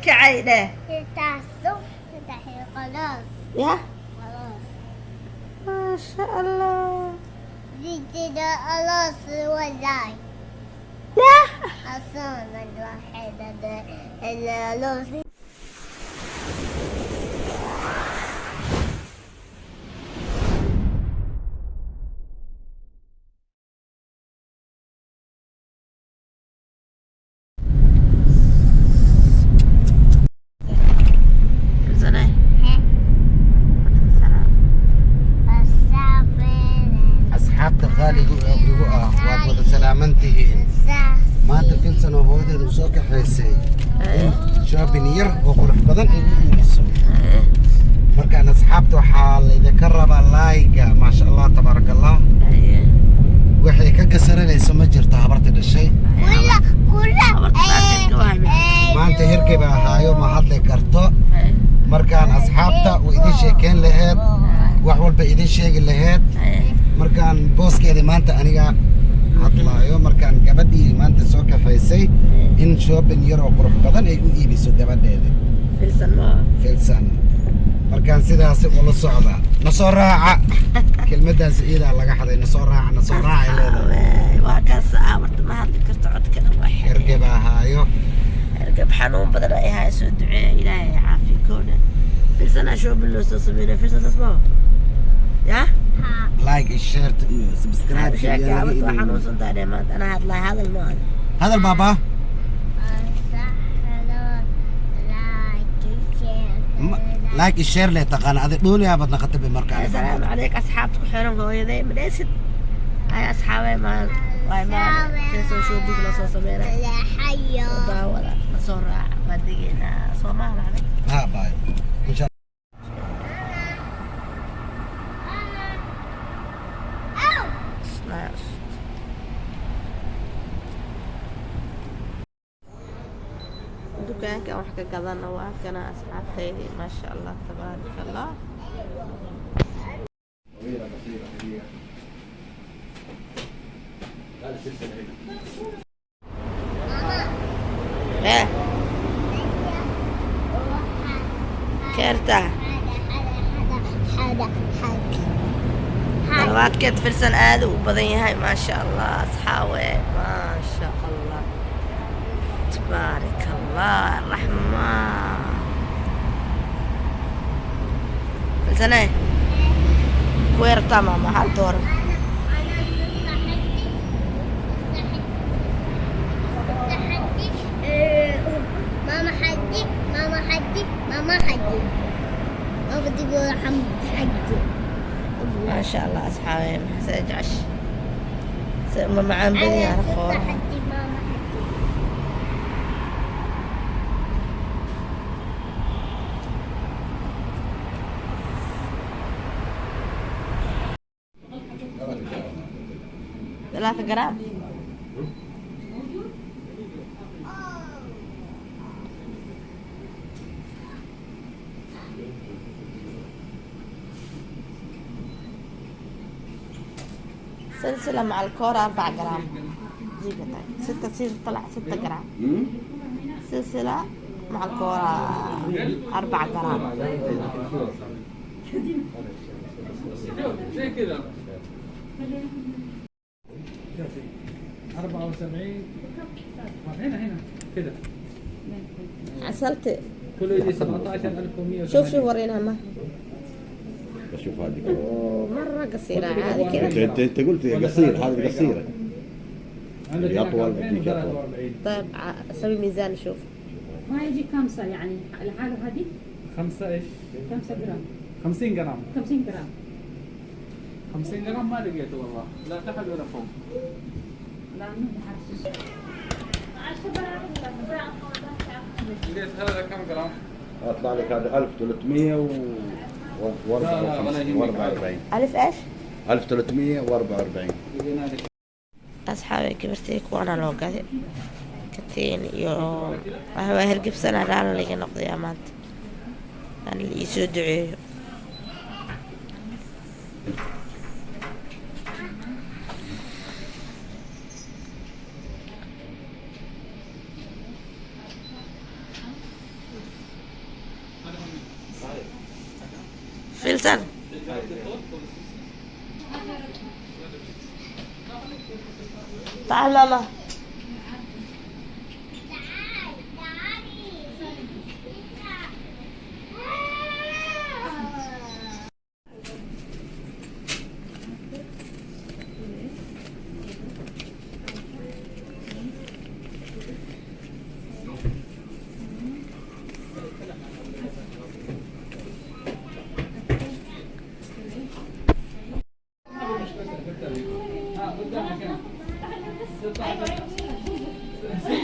كعينه تعصب تحية خلاص يا خلاص ما شاء الله. دي كده خلاص والله لا أصلا الوحيدة ده اللي خلاص. زين أصحابك غالي واد سلامنتهين ما أنت كل سنة هودي وسوق حيسي شاب نير وقرح بدن يسوي مركان أصحابته حال إذا كرب اللايك ما شاء الله تبارك الله وحي كقصر ليس مجرت عبرت الشيء كلها ما أنت هركب هايو ما حد كرتو مركان أصحابته وإذا شيء كان لهاد وحول بإذا شيء لهاد مركان بوسكيدي maanta aniga hadlaayo markaan gabadhii maanta soo kaxaysay in shopping yar oo qurux badan ay u iibiso gabadheeda filsan markaan sidaas ula socda na soo raaca kelmadaas iyada laga xaday na soo raaca ay leedahay waa ka saawarta ma hadli karto codkana wax ergeb ahaayo ergeb xanuun badan ay hay soo duceeyo ilaahay caafikoona filsan shopping loo soo sameeyo filsan asma ya لايك الشير سبسكرايب انا هذا هذا البابا لايك الشير اللي تقال هذا دولي يا بدنا كتب المركز. السلام عليك اصحابك وحيرهم هوي ذي مديست هاي اصحابي ما واي ما كيسو شو بيقولوا صوص ميرا لا حيو صدا ولا صورة بدينا صوما عليك ها باي ان شاء دكانك wax ka gadana waa kana asxaabtaydi ma sha Allah tabaarak Allah كارتا هذا كيف فرسان آذو وبضي هاي ما شاء الله أصحابي ما شاء الله تبارك الله الرحمن فرسانة وير تمام هل دور ماما حدي ما بدي اقول حدي ما شاء الله أصحابي محسج عش سأما معان بني يعرفوها ثلاثة جرام سلسلة مع الكورة 4 جرام جيبها طيب 6 تصير طلع 6 جرام سلسلة مع الكورة 4 جرام زي كذا 74 هنا كذا عسلت كله يجي 17100 شوف ورينا ما شوف هذه مرة قصيرة هذه كذا انت قلت قصير هذه قصيرة عندك أطول هنا بديك أطول. 43. طيب سوي ميزان نشوف ما يجي خمسة يعني الحالة هذه 5 ايش 5 جرام 50 جرام 50 جرام 50 جرام ما لقيته والله لا تحت ولا فوق لا مو بحرش لقيت هذا كم جرام اطلع لك هذا 1344 ألف إيش 1344 لقينا لك أصحابي كبرتيك وأنا لو قاعد كتين يو هو هرقب سنة رأى اللي نقضي أمانت يعني اللي يسودعي فلسان تعال ماما.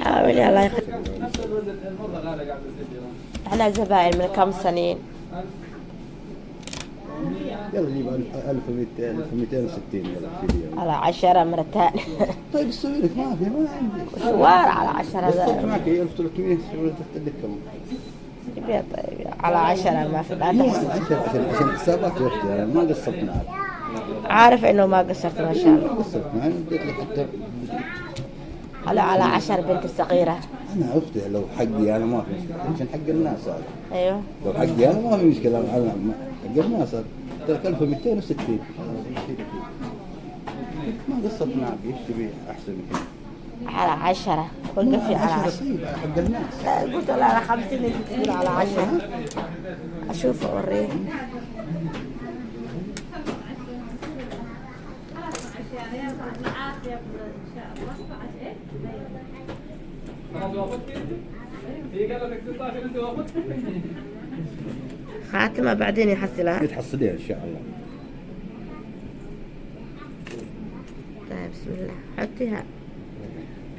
حاولي الله يخليك. احنا زباين من كم سنين. يلا جيب 1200 1260 يلا فيديو. على 10 مرتين. طيب السوي لك ما عندي. مشوار على 10 الصوت معك 1300 ولا تحتاج كم؟ يبيع طيب على 10 ما في لا عشان حسابات وقتي انا ما قصرت معك. عارف انه ما قصرت ما شاء الله. قصرت معك اديت لك حتى على 10 بنت الصغيرة. انا اختي لو حقي انا ما في مشكله عشان حق الناس هذا. ايوه لو حقي انا ما في مشكله انا حق الناس هذا 3260 ما قصرت معك ايش تبي احسن من كذا. على 10 وقفي على 10. طيب حق الناس. لا قلت له على 50 انت تقول على 10. اشوف اوريه. هي قالت لك 16 انت وافقت. خاتمة بعدين يحصلها. تحصليها ان شاء الله. طيب بسم الله حطيها.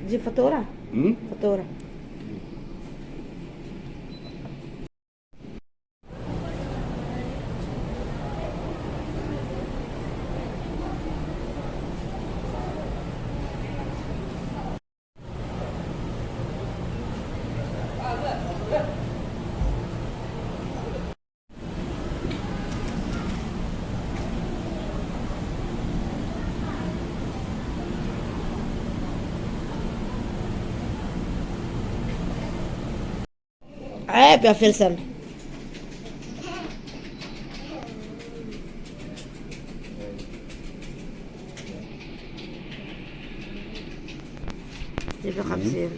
جيب فاتورة. فاتورة. عيب يا فلسن. جيب 50.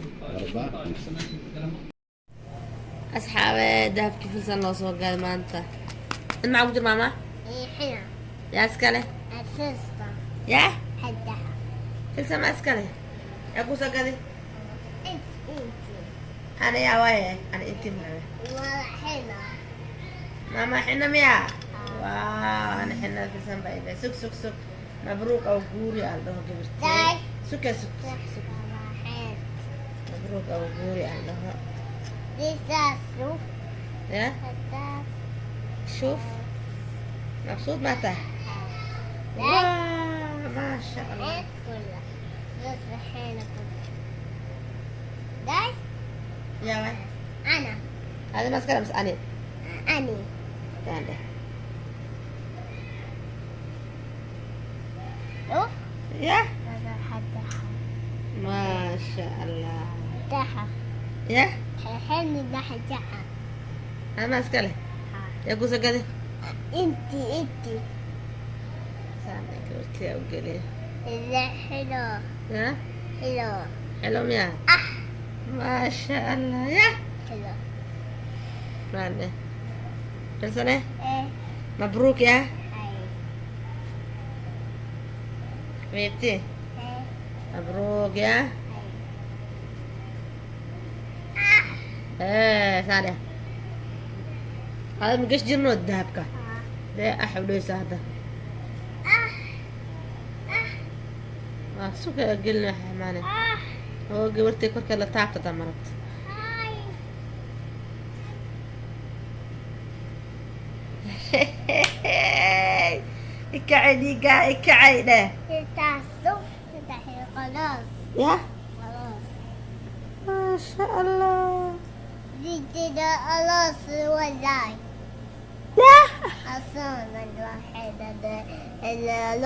أصحابي ذهب كيف فلسن لو سوق قال ما أنت معك وجر ماما حنا يا أسكالي أسستا يا حدها فلسن ما أسكالي يا كوسا قالي انت أنا يا ويا أنا أنت ماما ولا حنا ماما حنا ميا واو أنا حنا فلسن بايبة سك سك سك مبروك أو قوري الله كبرتي داي. سك سك سك مبروك أو قوري الله ديساسو يا حتى شوف مبسوط متى واو ما شاء الله كلها بس حنا داي يا وين أنا هذا ماسكة بس أني أني تعالى شوف يا هذا حدها ما شاء الله دها يا حلمي ده حدها أنا ماسكة له يا جوزة قدي انتي سامعك قلت يا وقلي لا حلو يا حلو حلو يا ما شاء الله يا حلو ما عنده كل سنة ايه مبروك يا ايه حبيبتي ايه مبروك يا ايه ثانية هذا مقش جنود ذهبك ده أحب ليس هذا سوك قلنا حمانة هو قولتي كورك اللي تعبت تمرت إكعيني قا إكعينه تعصب تحيي خلاص يا خلاص ما شاء الله دي كده خلاص والله لا أصلا الواحدة اللي